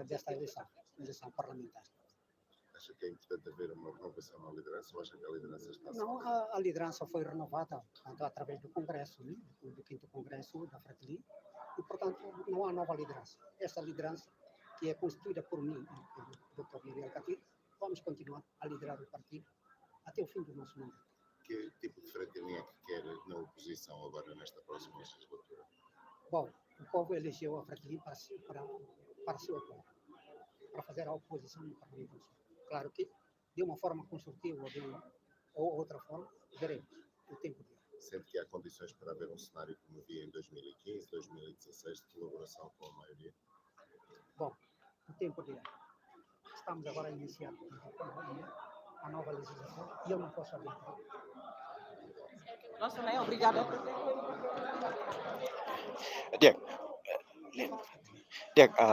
desta eleição parlamentar. Acha que é importante haver uma renovação na liderança ou acha que a liderança está Não, a liderança foi renovada através do Congresso, né? Do 5º Congresso da Fratelli, e, portanto, não há nova liderança. Esta liderança, que é constituída por mim e pelo Dr. Miguel Castilho, vamos continuar a liderar o partido até o fim do nosso mandato. Que tipo de Fratelli é que quer na oposição agora nesta próxima legislatura? Bom, o povo elegeu a Fratelli para seu povo, para fazer a oposição no Parlamento Nacional. Claro que de uma forma construtiva ou outra forma, veremos o tempo dirá. Sente que há condições para haver um cenário como havia em 2015, 2016, de colaboração com a maioria? Bom, o tempo dirá. Estamos agora a iniciar a nova legislação e eu não posso abrir. Nossa, né? Obrigada.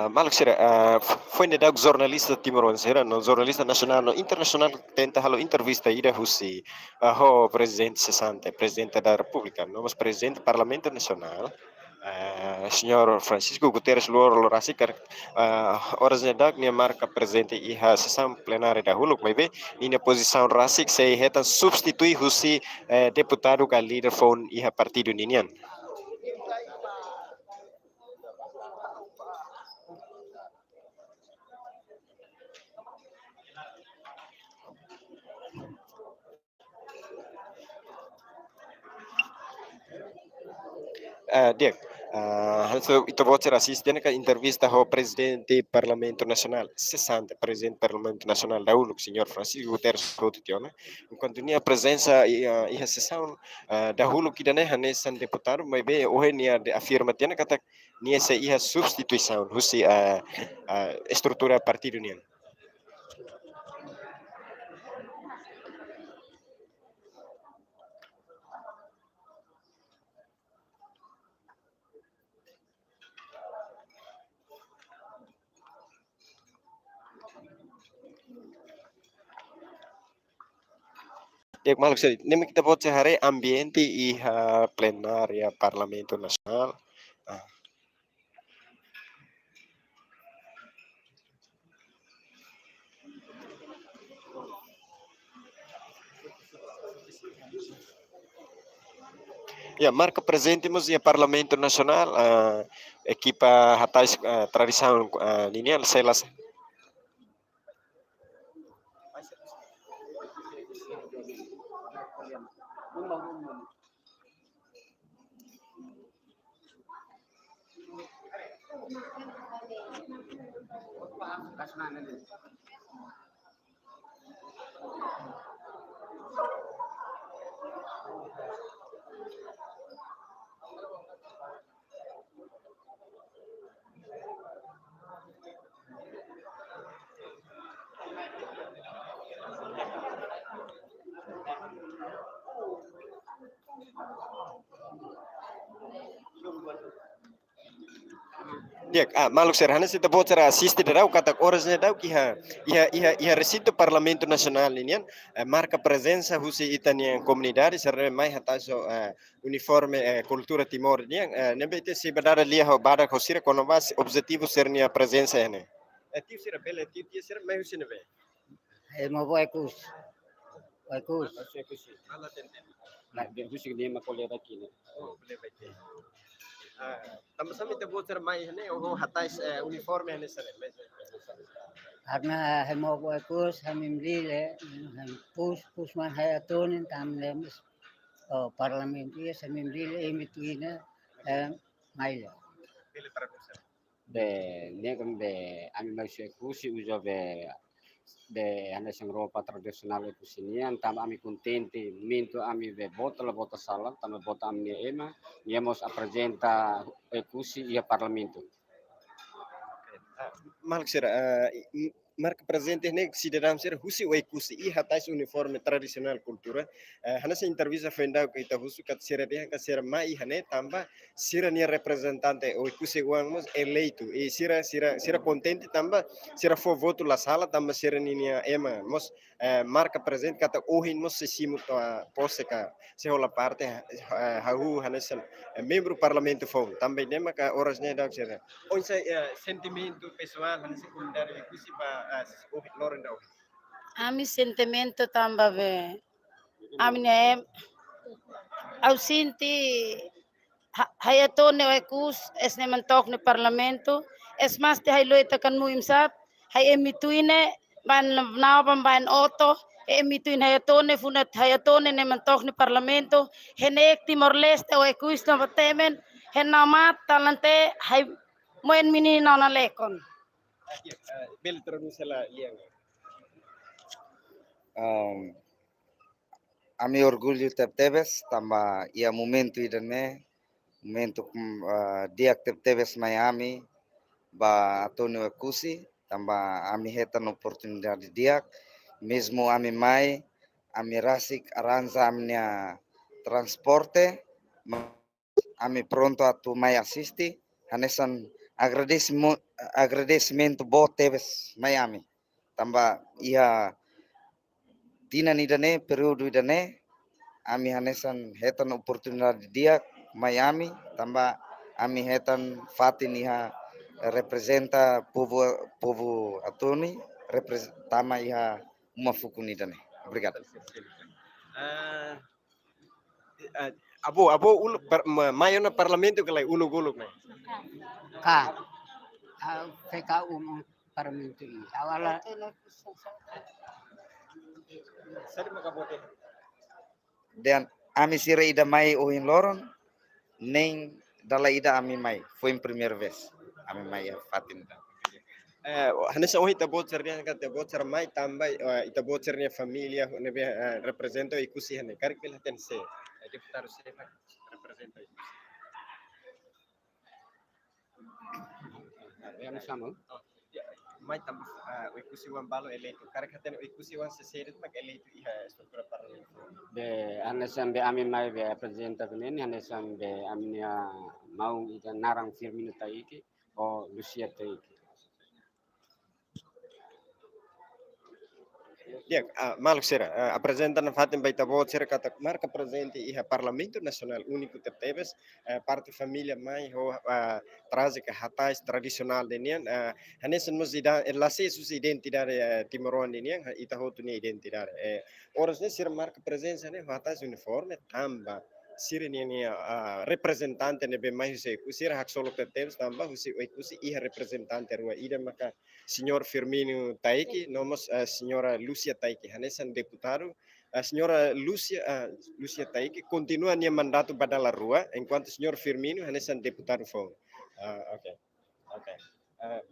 Malak sira, foi ne dag jornalista timoron sira, no jornalista nacional, no internacional tenta halo entrevista ida husi ho presidente sessante, presidente da República, nomos presidente Parlamento Nacional. Senhor Francisco Gutierrez Lolo Rasikar, horas ne dag ne marca presente iha sessão plenária da Huluk, mas bem, na posição Rasik se reta substitui husi deputado ka líder phone iha partido ninian. Diek, itu voucher assistente ka entrevista ho presidente Parlamento Nacional, sessante presidente Parlamento Nacional da UNO, senhor Francisco Guterres Coutinho, enquanto tinha presença e a sessão da UNO que dane hanesan deputado, mas bem, hoje nia afirma tiene kata nia se ia substituição, husi estrutura partido união. Dek maluk seri, nem kita buat sehari ambiente iha plenaria Parlamento Nacional. Ya, marca presentemos ya Parlamento Nacional, equipa hatais tradição lineal, selas. Diak, maluk serhana sita bocera assiste da kata orasnya dau iha recinto Parlamento Nacional ini marca presença husi itania comunidade serre mai hataso uniforme cultura Timor ini nebete se badara lia ho bada hosira konovas objetivo sernia presença ene. Tiu sira bele tiu sira mai husi nebe. Mau bagus. Bagus. Ala tenten. Nah, dia husi dia makolera kini. Oh, boleh baik. Sama-sama kita bocor mai ne oh hatais uniforme ne sare. Karena mau bagus, kami beli le, pus man hayatonin tam lemes parlamento ia sa membrile e mituina maila. Bele tradução. de negam de ami mai se kusi uso de ane sang ropa tradisional e kusinian tam ami contenti minto ami ve la bota sala tam bota ami ema iamos apresenta e kusi ia parlamento Malk sira, marca presente nek cidadão sira husi o ekusi I hatais uniforme tradisional cultura. Hana se entrevista fenda que ita husu kat sira dia ka sira mai hane tamba sira nia representante o ekusi uangmos eleito e sira contente tamba sira fo voto la sala tamba sira nia ema mos marca presente kata ohin mos se simu to pose ka se hola parte hahu hanesan membro parlamento fo também nema ka horas ne da sira onsa sentimento pessoal na secundária e kusi ba o Loren da Ami sentimento tamba ve. Ami ne au sinti hayatone o ekus es ne mantok ne parlamento es mas te hayloita kan muimsat hay emituine ban naban ban oto emituine hayatone funat hayatone ne mantok ne parlamento henek Timor Leste o ekus no batemen henamat talante hay moen mini na lekon. Bel traduce la liang. Ami orgulho Tebes tamba ia momento idane momento dia Tebes Miami ba Antonio Ekusi tamba ami hetan oportunidade dia mesmo ami mai ami rasik aranza amnia transporte ami pronto atu mai assisti hanesan agradecimento bo Tebes Miami tamba ia tina idane período idane ami hanesan hetan oportunidade dia Miami tamba ami hetan fatin iha representa povo atoni tama iha uma fukuni idane. Obrigado. Abo ulu mayo na parlamento que lai ulu guluk na. Ka PK parlamento I awala Sari makabote. Dan ami sira ida mai ohin loron neng dala ida ami mai foi em primeira vez ami mai fatin Hanesa ohi ta bocer dia ka ta bocer mai tambah ita bocer nia familia ne represento I kusi hane karik pela ten se deputado se represento ano sama mai tambah o kusi wan balo eleito karik haten o kusi wan se seret mag eleito iha estrutura parlamento de anesan be ami mai be apresenta benen anesan be amnia mau ida narang Firmino taiki o Lucia taiki dia maluk sera apresentan fatin baita bocer kata marca presente iha parlamento nacional único Tebes parte família mai ho traze que hatais tradicional denian hanesan mos ida lase sus identidade timoron denian ita hotu ni identidade oras ne sira marca presença ne hatais uniforme tamba sira ni representante ne be mai se sira hak solo Tebes tamba husi kusi iha representante rua ida maka Senhor Firmino Taiki, nomos senhora Lucia Taiki, hanesan deputado. A senhora Lucia Taiki continua nia mandato pada la rua, enquanto senhor Firmino hanesan deputado fong. Okay.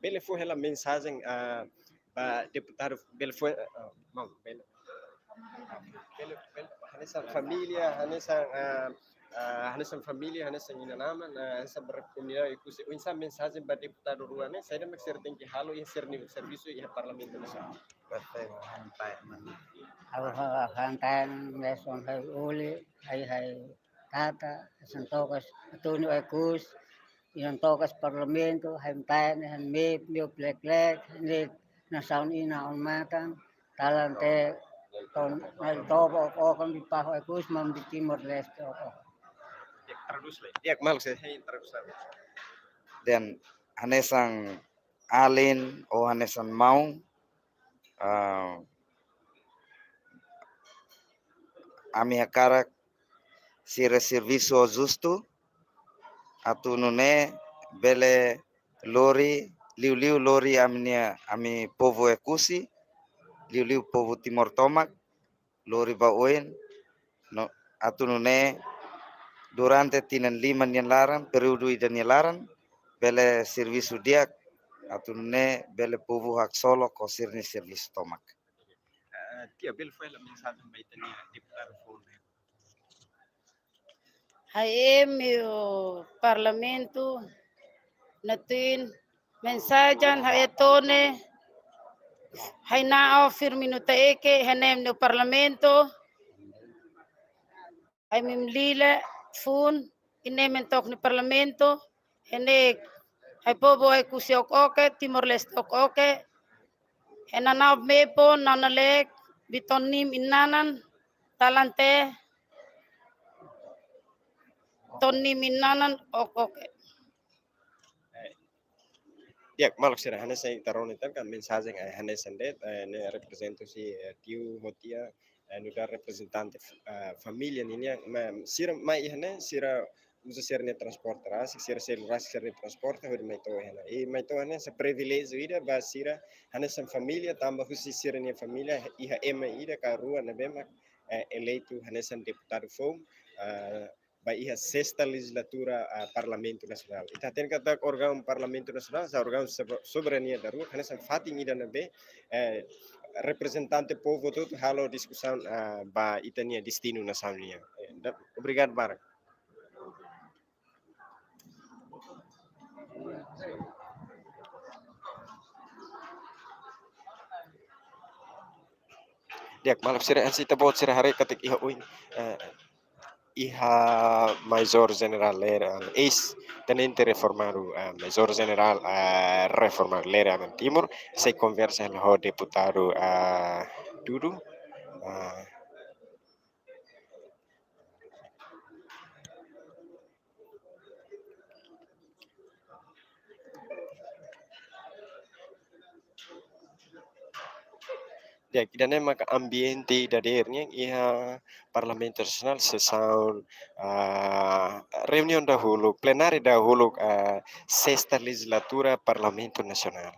Bele foi ela mensagem ba deputado, bele foi bele hanesan família, hanesan família, hanesan inanaman, hanesan berkomunidade ikusi insa mensagem ba deputado ruane, saya mak ser tinggi halo ya ser nível serviço e parlamento nasional. hantayan leson hay uli hay tata santokas Antonio Ekus yang tokas parlamento hantayan han mip plek ni nasaun ina on matang talante ton nal tobo o kan dipaho Ekus mam di Timor Leste o Traduz le. Dia mal saya traduz. dan hanesan alin o hanesan maung ami hakarak sira serviço justo atu nune bele lori liu lori ami povo Ekusi liu povo Timor Tomak lori bauen no atunune durante tinan lima laran período idan laran bele serviço diak atunune bele povo hak solo ko sirni serviço tomak. Tia bel foi la mensagem vai ter deputado Fon. Haemi o parlamento natin mensajan haetone hainao firmino taeke hanem no parlamento hay mimlila fun inementok ni parlamento hene hay pobo ay kusiok oke Timor Leste oke henanao mepo nanalek bitonim inanan talante tonim inanan oke. Ya, malak sira hane sai tarone tan kan mensagem hane sandet ne representasi tiu hotia no da representante família ninya sira mai hane sira usa ser ne transporte ras sira ser ne transporte hod mai to hane e mai to hane sa privilégio ida ba sira hane san família tamba husi sira ne família iha ema ida ka rua na bema eleito hane san deputado fom ba iha sexta legislatura Parlamento Nacional. Ita ten kata órgão Parlamento Nacional, sa órgão soberania da rua, karena sang fating ida na be representante povo todo halo discussão ba itania destino nacionalnya. Obrigado, Barak. Diak malap sira ansita bot sira hari katik iha uin iha Major General Lera ex tenente reformado Major General reformado Lera Timur se conversa ho deputado Dudu ya kidane maka ambiente da dernya iha Parlamento Nasional sessão reunião dahulu plenária dahulu sexta legislatura Parlamento Nacional.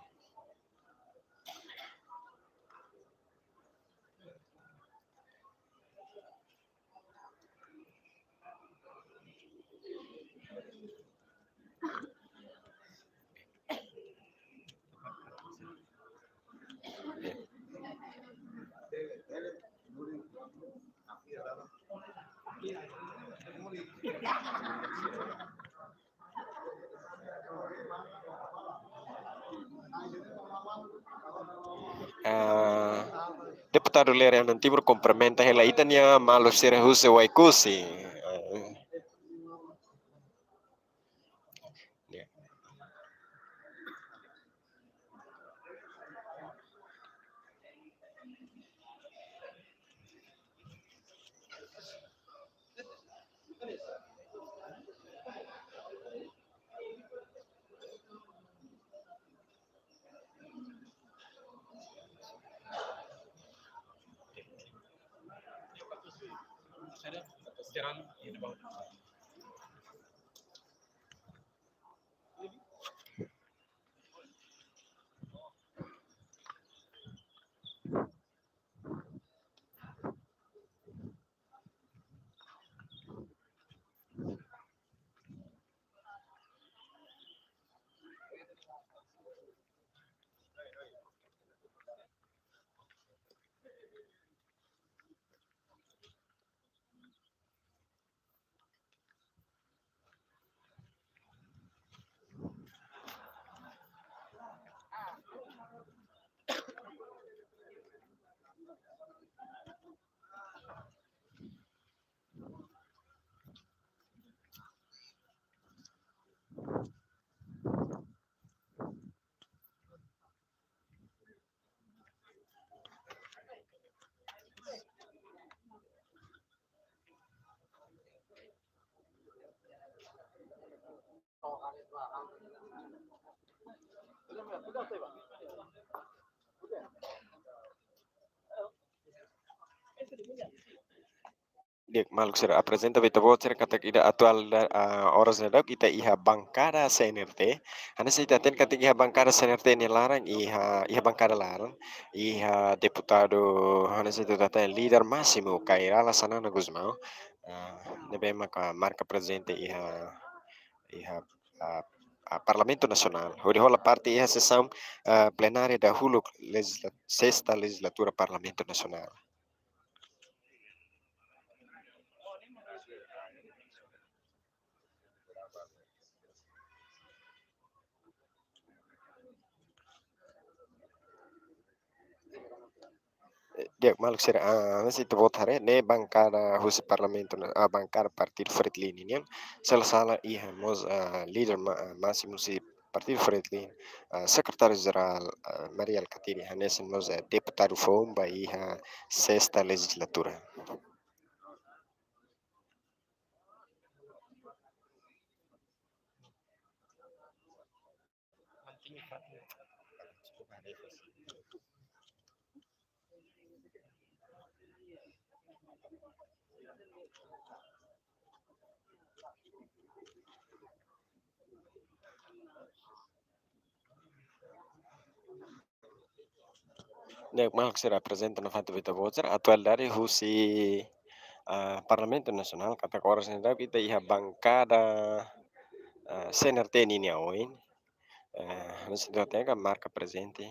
Deputado Lera Nan Timur cumprimenta hela itania malo sira huse waikusi. Dia maluk sira apresenta beta vocer kata ida atual horas na dok ita iha bancada CNRT hana sa ita ten kata iha bancada CNRT ni larang iha bancada larang iha deputado hana sa ita líder máximo Kairala Sanana Guzmão nebe maka marca presente iha Parlamento Nasional. Hori hola parte iha sessão plenária da hulu sexta legislatura Parlamento Nasional. Dia maluk sira nasi tu votare ne bancada husi parlamento bancada partido Fretilin ini salah salah iha mos leader máximo si partido Fretilin secretário geral Maria Alcatiri hanesen mos deputado fomba iha sexta legislatura. Nek maluk sira apresenta na fatu vita vocer atual dari husi Parlamento Nasional kata koras nida kita iha bancada CNRT ini aoin nasi tega marca presente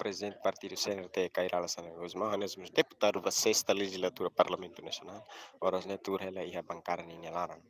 presidente partido CNRT Cairala Sana Guzmão hanes deputado da sexta legislatura Parlamento Nacional horas ne tur hela iha bancada ini larang